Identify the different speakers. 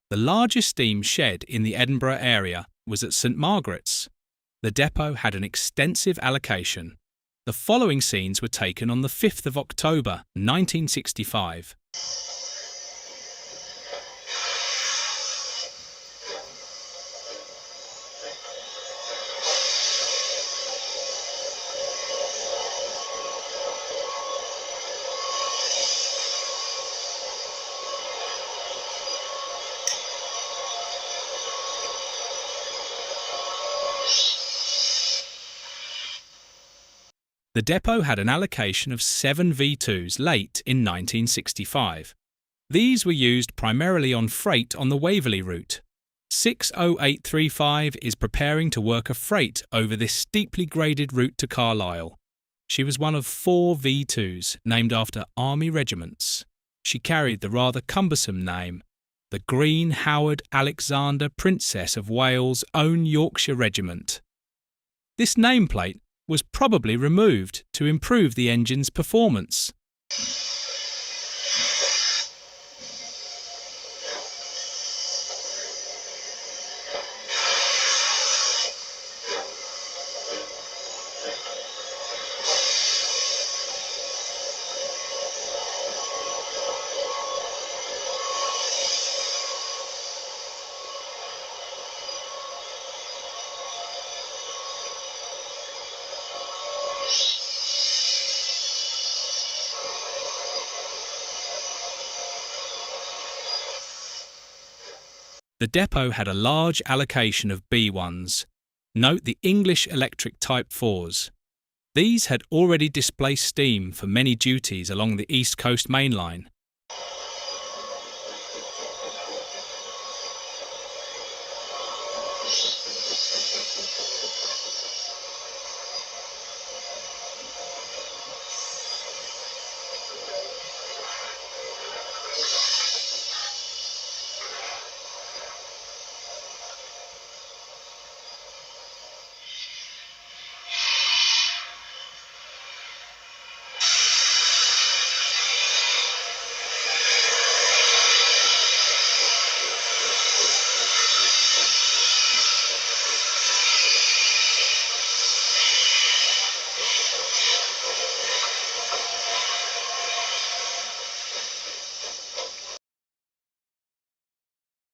Speaker 1: The largest steam shed in the Edinburgh area was at St Margaret's. The depot had an extensive allocation. The following scenes were taken on the 5th of October 1965. The depot had an allocation of 7 V2s late in 1965. These were used primarily on freight on the Waverley route. 60835 is preparing to work a freight over this steeply graded route to Carlisle. She was one of 4 V2s named after army regiments. She carried the rather cumbersome name, the Green Howard Alexander Princess of Wales' own Yorkshire Regiment. This nameplate was probably removed to improve the engine's performance. The depot had a large allocation of B1s. Note the English electric Type 4s. These had already displaced steam for many duties along the East Coast Main Line.